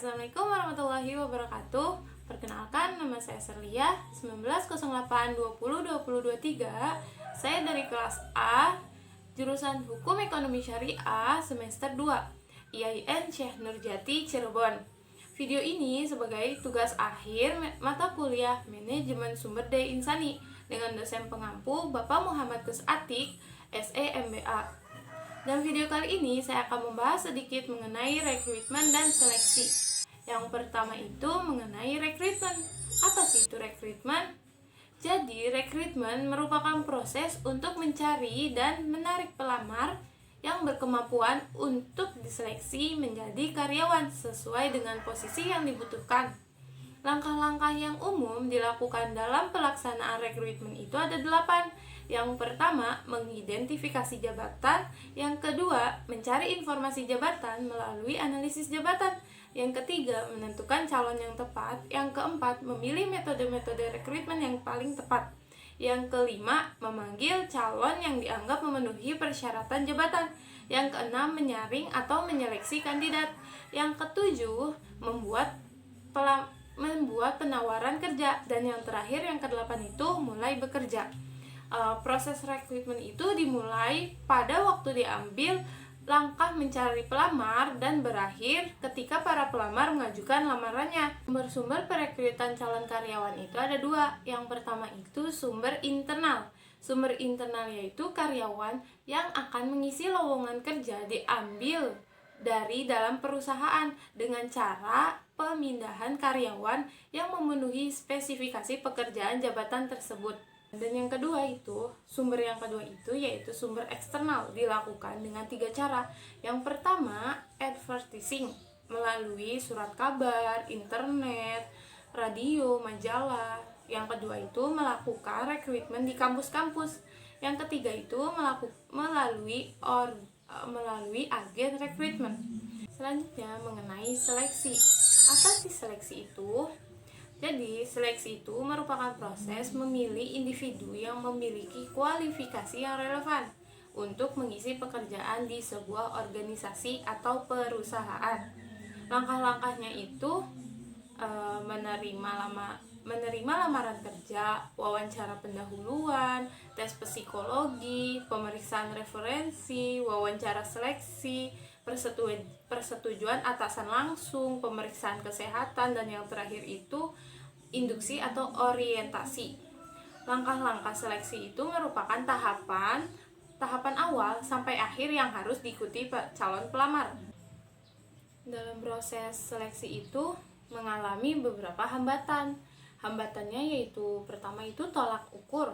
Assalamualaikum warahmatullahi wabarakatuh. Perkenalkan, nama saya Serlia, 1908202023. Saya dari kelas A, jurusan Hukum Ekonomi Syariah, semester 2, IAIN Syekh Nurjati, Cirebon. Video ini sebagai tugas akhir mata kuliah Manajemen Sumber Daya Insani dengan dosen pengampu Bapak Muhammad Gus Atik, SE MBA. Dalam video kali ini saya akan membahas sedikit mengenai rekrutmen dan seleksi. Yang pertama itu mengenai rekrutmen. Apa sih itu rekrutmen? Jadi rekrutmen merupakan proses untuk mencari dan menarik pelamar yang berkemampuan untuk diseleksi menjadi karyawan sesuai dengan posisi yang dibutuhkan. Langkah-langkah yang umum dilakukan dalam pelaksanaan rekrutmen itu ada 8. Yang pertama, mengidentifikasi jabatan. Yang kedua, mencari informasi jabatan melalui analisis jabatan. Yang ketiga, menentukan calon yang tepat. Yang keempat, memilih metode-metode rekrutmen yang paling tepat. Yang kelima, memanggil calon yang dianggap memenuhi persyaratan jabatan. Yang keenam, menyaring atau menyeleksi kandidat. Yang ketujuh, membuat penawaran kerja. Dan yang terakhir, yang kedelapan itu mulai bekerja. Proses rekrutmen itu dimulai pada waktu diambil langkah mencari pelamar dan berakhir ketika para pelamar mengajukan lamarannya. Sumber perekrutan calon karyawan itu ada 2. Yang pertama itu sumber internal. Sumber internal yaitu karyawan yang akan mengisi lowongan kerja diambil dari dalam perusahaan dengan cara pemindahan karyawan yang memenuhi spesifikasi pekerjaan jabatan tersebut. Dan yang kedua itu, sumber yang kedua itu yaitu sumber eksternal, dilakukan dengan 3 cara. Yang pertama, advertising melalui surat kabar, internet, radio, majalah. Yang kedua itu melakukan rekrutmen di kampus-kampus. Yang ketiga itu melalui agen rekrutmen. Selanjutnya mengenai seleksi. Apa sih seleksi itu? Jadi, seleksi itu merupakan proses memilih individu yang memiliki kualifikasi yang relevan untuk mengisi pekerjaan di sebuah organisasi atau perusahaan. Langkah-langkahnya itu menerima lamaran kerja, wawancara pendahuluan, tes psikologi, pemeriksaan referensi, wawancara seleksi, persetujuan atasan langsung, pemeriksaan kesehatan, dan yang terakhir itu induksi atau orientasi. Langkah-langkah seleksi itu merupakan tahapan awal sampai akhir yang harus diikuti calon pelamar. Dalam proses seleksi itu mengalami beberapa hambatan. Hambatannya yaitu pertama itu tolak ukur.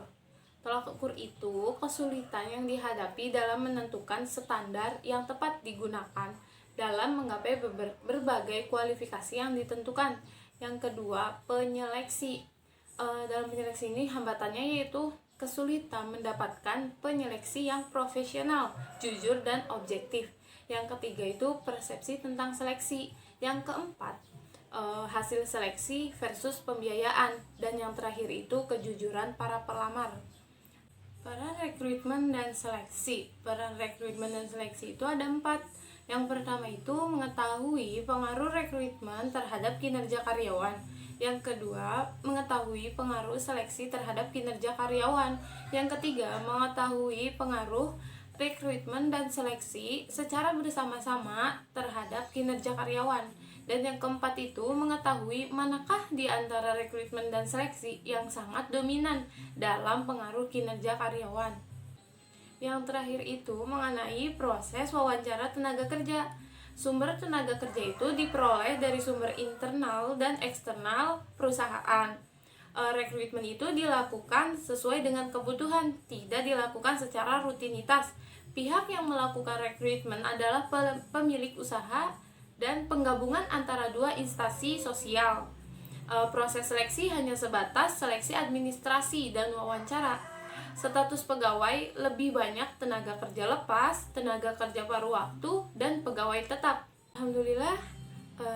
Tolak ukur itu kesulitan yang dihadapi dalam menentukan standar yang tepat digunakan dalam menggapai berbagai kualifikasi yang ditentukan. Yang kedua, penyeleksi. Dalam penyeleksi ini hambatannya yaitu kesulitan mendapatkan penyeleksi yang profesional, jujur, dan objektif. Yang ketiga itu persepsi tentang seleksi. Yang keempat, hasil seleksi versus pembiayaan. Dan yang terakhir itu kejujuran para pelamar. Peran rekrutmen dan seleksi. Peran rekrutmen dan seleksi itu ada 4. Yang pertama itu mengetahui pengaruh rekrutmen terhadap kinerja karyawan. Yang kedua, mengetahui pengaruh seleksi terhadap kinerja karyawan. Yang ketiga, mengetahui pengaruh rekrutmen dan seleksi secara bersama-sama terhadap kinerja karyawan. Dan yang keempat itu mengetahui manakah di antara rekrutmen dan seleksi yang sangat dominan dalam pengaruh kinerja karyawan. Yang terakhir itu mengenai proses wawancara tenaga kerja. Sumber tenaga kerja itu diperoleh dari sumber internal dan eksternal perusahaan. Rekrutmen itu dilakukan sesuai dengan kebutuhan, tidak dilakukan secara rutinitas. Pihak yang melakukan rekrutmen adalah pemilik usaha dan penggabungan antara 2 instansi sosial. Proses seleksi hanya sebatas seleksi administrasi dan wawancara. Status pegawai lebih banyak tenaga kerja lepas, tenaga kerja paruh waktu, dan pegawai tetap. Alhamdulillah,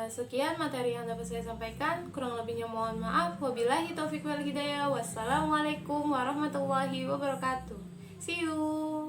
sekian materi yang dapat saya sampaikan. Kurang lebihnya mohon maaf. Wabillahi taufiq wal hidayah. Wassalamualaikum warahmatullahi wabarakatuh. See you.